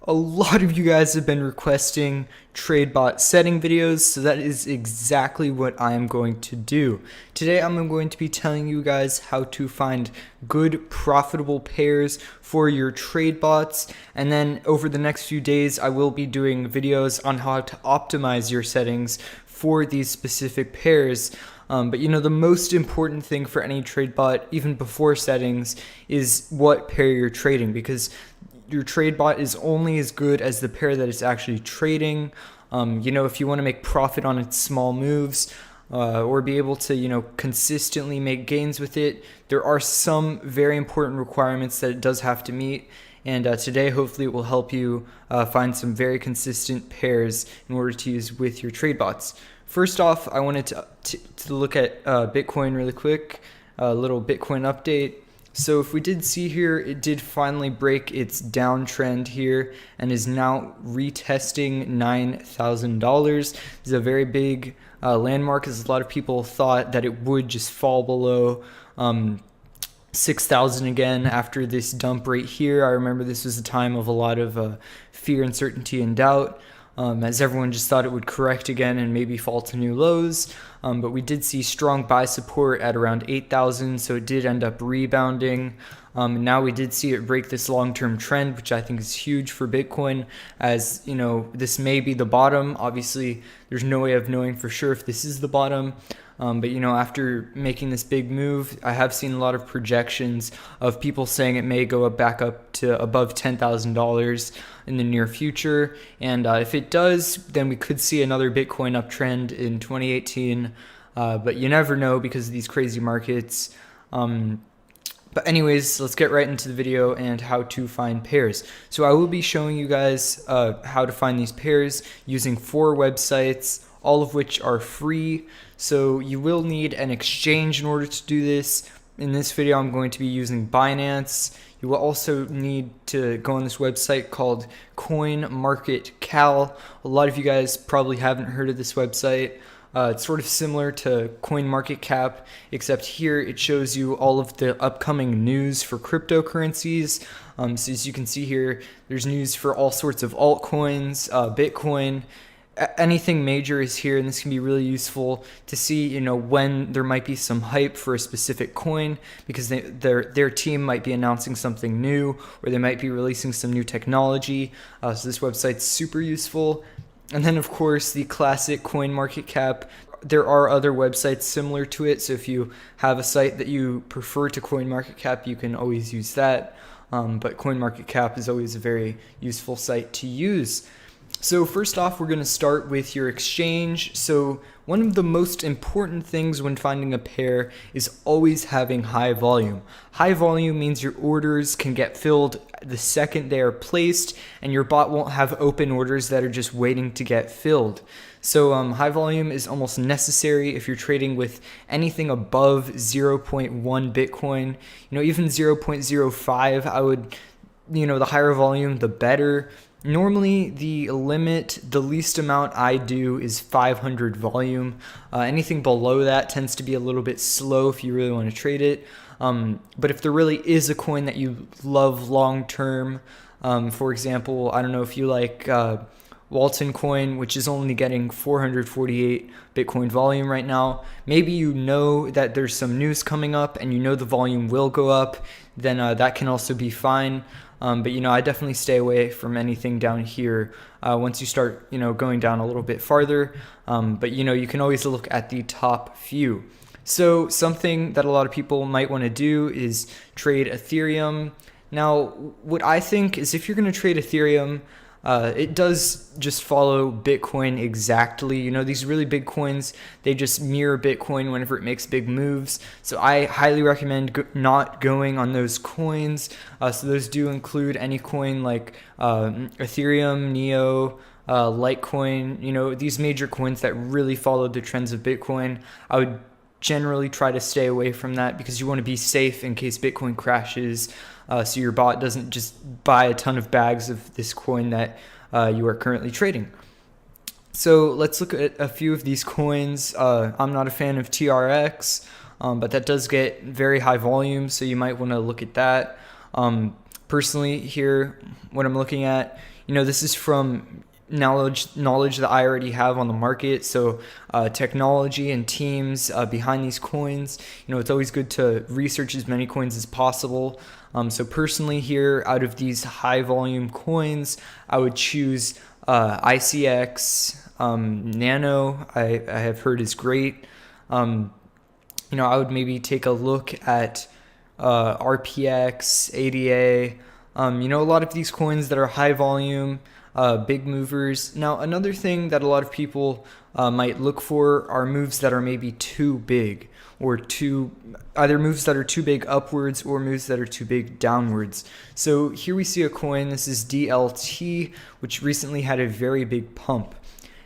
A lot of you guys have been requesting TradeBot setting videos, so that is exactly what I am going to do. Today I'm going to be telling you guys how to find good profitable pairs for your TradeBots, and then over the next few days I will be doing videos on how to optimize your settings for these specific pairs. But the most important thing for any TradeBot, even before settings, is what pair you're trading, because your trade bot is only as good as the pair that it's actually trading. If you want to make profit on its small moves, or be able to, consistently make gains with it, there are some very important requirements that it does have to meet. And today, hopefully, it will help you find some very consistent pairs in order to use with your trade bots. First off, I wanted to look at Bitcoin really quick, a little Bitcoin update. So if we did see here, it did finally break its downtrend here and is now retesting $9,000. This is a very big landmark, as a lot of people thought that it would just fall below 6,000 again after this dump right here. I remember this was a time of a lot of fear, uncertainty, and doubt, as everyone just thought it would correct again and maybe fall to new lows. But we did see strong buy support at around 8,000, so it did end up rebounding. Now we did see it break this long-term trend, which I think is huge for Bitcoin, as this may be the bottom. Obviously, there's no way of knowing for sure if this is the bottom. But after making this big move, I have seen a lot of projections of people saying it may go back up to above $10,000 in the near future. And if it does, then we could see another Bitcoin uptrend in 2018. But you never know because of these crazy markets. But anyways, let's get right into the video and how to find pairs. So I will be showing you guys how to find these pairs using 4 websites, all of which are free. So you will need an exchange in order to do this. In this video, I'm going to be using Binance. You will also need to go on this website called CoinMarketCal. A lot of you guys probably haven't heard of this website. It's sort of similar to CoinMarketCap, except here it shows you all of the upcoming news for cryptocurrencies. So as you can see here, there's news for all sorts of altcoins, Bitcoin. Anything major is here, and this can be really useful to see, when there might be some hype for a specific coin, because their team might be announcing something new, or they might be releasing some new technology. So this website's super useful. And then, of course, the classic CoinMarketCap. There are other websites similar to it, so if you have a site that you prefer to CoinMarketCap, you can always use that. But CoinMarketCap is always a very useful site to use. So first off, we're going to start with your exchange. So one of the most important things when finding a pair is always having high volume. High volume means your orders can get filled the second they are placed, and your bot won't have open orders that are just waiting to get filled. So high volume is almost necessary if you're trading with anything above 0.1 Bitcoin. Even 0.05, I would, the higher volume, the better. Normally, the least amount I do is 500 volume. Anything below that tends to be a little bit slow if you really want to trade it. But if there really is a coin that you love long term, for example, I don't know if you like Walton coin, which is only getting 448 Bitcoin volume right now. Maybe you know that there's some news coming up and the volume will go up, then that can also be fine. But I definitely stay away from anything down here once you start going down a little bit farther. But you can always look at the top few. So something that a lot of people might want to do is trade Ethereum. Now, what I think is, if you're going to trade Ethereum, it does just follow Bitcoin exactly. These really big coins, they just mirror Bitcoin whenever it makes big moves. So I highly recommend not going on those coins. So those do include any coin like Ethereum, Neo, Litecoin, these major coins that really follow the trends of Bitcoin. I would generally try to stay away from that because you want to be safe in case Bitcoin crashes, so your bot doesn't just buy a ton of bags of this coin that you are currently trading. So let's look at a few of these coins. I'm not a fan of TRX, but that does get very high volume, so you might want to look at that. Personally here, what I'm looking at, this is from knowledge that I already have on the market. So technology and teams behind these coins, it's always good to research as many coins as possible. So personally here, out of these high volume coins, I would choose ICX, Nano. I have heard is great. I would maybe take a look at RPX, ADA, a lot of these coins that are high volume, big movers. Now, another thing that a lot of people might look for are moves that are maybe too big, or either moves that are too big upwards or moves that are too big downwards. So here we see a coin, this is DLT, which recently had a very big pump.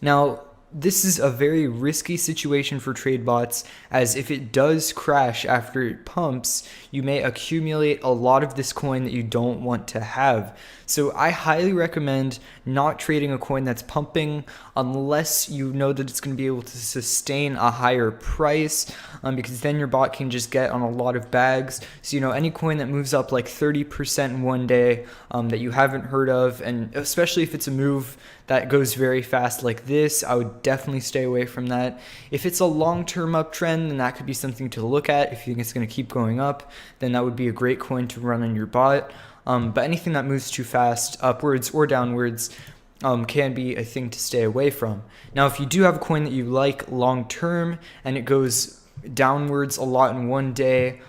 Now, this is a very risky situation for trade bots, as if it does crash after it pumps, you may accumulate a lot of this coin that you don't want to have. So I highly recommend not trading a coin that's pumping unless you know that it's going to be able to sustain a higher price, because then your bot can just get on a lot of bags. So any coin that moves up like 30% in one day that you haven't heard of, and especially if it's a move that goes very fast like this, I would definitely stay away from that. If it's a long-term uptrend, then that could be something to look at. If you think it's going to keep going up, then that would be a great coin to run on your bot. But anything that moves too fast, upwards or downwards, can be a thing to stay away from. Now, if you do have a coin that you like long-term and it goes downwards a lot in one day,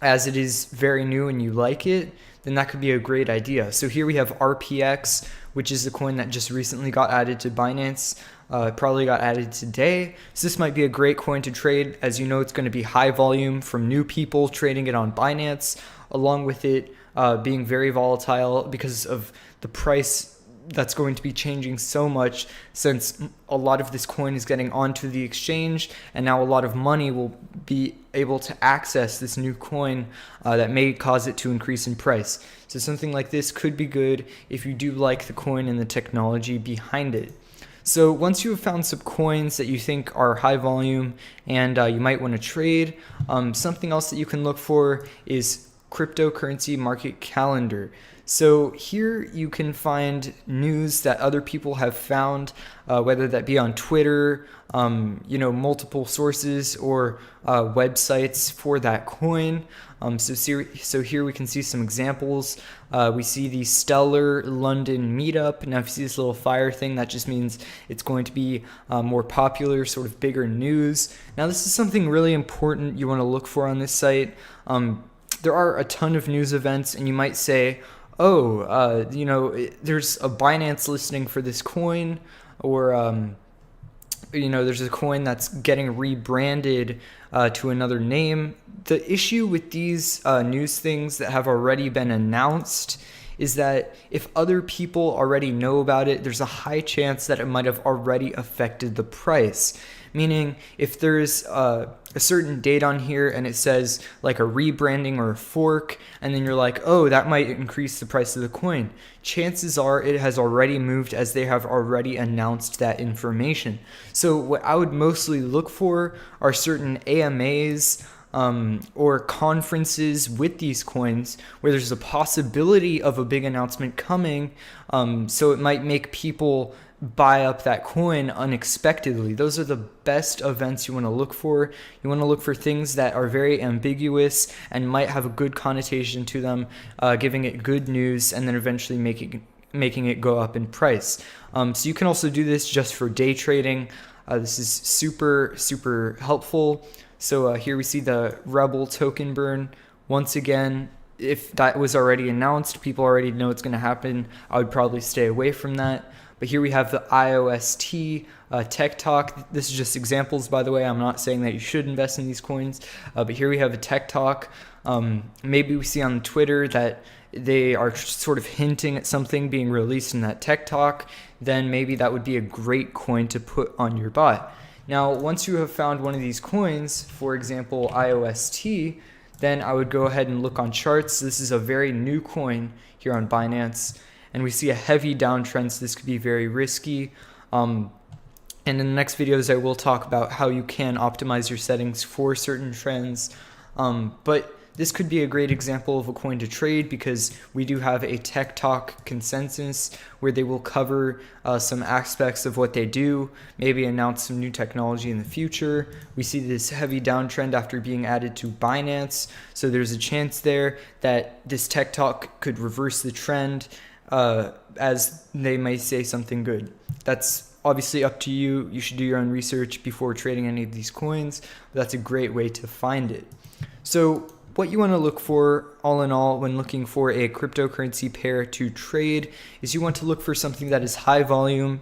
as it is very new and you like it, then that could be a great idea. So here we have RPX, which is a coin that just recently got added to Binance. Probably got added today. So this might be a great coin to trade. As you know, it's going to be high volume from new people trading it on Binance, along with it being very volatile because of the price that's going to be changing so much, since a lot of this coin is getting onto the exchange, and now a lot of money will be able to access this new coin that may cause it to increase in price. So something like this could be good if you do like the coin and the technology behind it. So once you have found some coins that you think are high volume and you might want to trade, something else that you can look for is cryptocurrency market calendar. So here you can find news that other people have found, whether that be on Twitter, multiple sources, or websites for that coin. So here we can see some examples. We see the Stellar London meetup. Now if you see this little fire thing, that just means it's going to be more popular, sort of bigger news. Now this is something really important you want to look for on this site. There are a ton of news events, and you might say, there's a Binance listing for this coin, or there's a coin that's getting rebranded to another name. The issue with these news things that have already been announced is that if other people already know about it, there's a high chance that it might have already affected the price. Meaning, if there's a certain date on here and it says like a rebranding or a fork, and then you're like, oh, that might increase the price of the coin, chances are it has already moved, as they have already announced that information. So what I would mostly look for are certain AMAs, or conferences with these coins where there's a possibility of a big announcement coming, so it might make people buy up that coin unexpectedly. Those are the best events you want to look for. You want to look for things that are very ambiguous and might have a good connotation to them, giving it good news, and then eventually making it go up in price. So you can also do this just for day trading. This is super, super helpful. So here we see the Rebel token burn. Once again, if that was already announced, people already know it's going to happen, I would probably stay away from that. But here we have the IOST Tech Talk. This is just examples, by the way. I'm not saying that you should invest in these coins. But here we have a Tech Talk. Maybe we see on Twitter that they are sort of hinting at something being released in that Tech Talk. Then maybe that would be a great coin to put on your bot. Now, once you have found one of these coins, for example, IOST, then I would go ahead and look on charts. This is a very new coin here on Binance, and we see a heavy downtrend, so this could be very risky. And in the next videos, I will talk about how you can optimize your settings for certain trends. But this could be a great example of a coin to trade because we do have a Tech Talk consensus where they will cover some aspects of what they do, maybe announce some new technology in the future. We see this heavy downtrend after being added to Binance, so there's a chance there that this Tech Talk could reverse the trend as they may say something good. That's obviously up to you. You should do your own research before trading any of these coins. That's a great way to find it. So what you want to look for, all in all, when looking for a cryptocurrency pair to trade is you want to look for something that is high volume,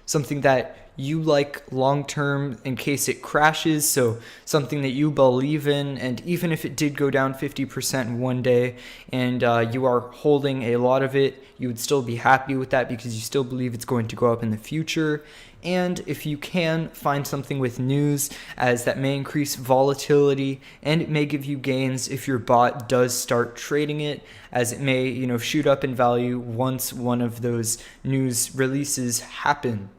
something that you like long term in case it crashes, so something that you believe in, and even if it did go down 50% in one day and you are holding a lot of it, you would still be happy with that because you still believe it's going to go up in the future. And if you can, find something with news, as that may increase volatility and it may give you gains if your bot does start trading it, as it may, shoot up in value once one of those news releases happen.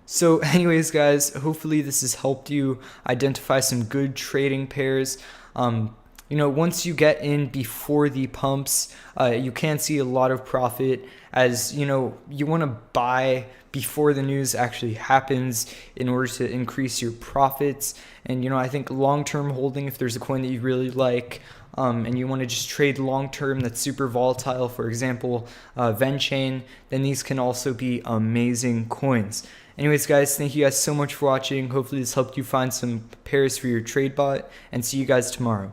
So anyways, guys, hopefully this has helped you identify some good trading pairs. Once you get in before the pumps, you can see a lot of profit, as you want to buy before the news actually happens in order to increase your profits. And I think long-term holding, if there's a coin that you really like, and you want to just trade long-term that's super volatile, for example, VenChain, then these can also be amazing coins. Anyways, guys, thank you guys so much for watching. Hopefully this helped you find some pairs for your trade bot, and see you guys tomorrow.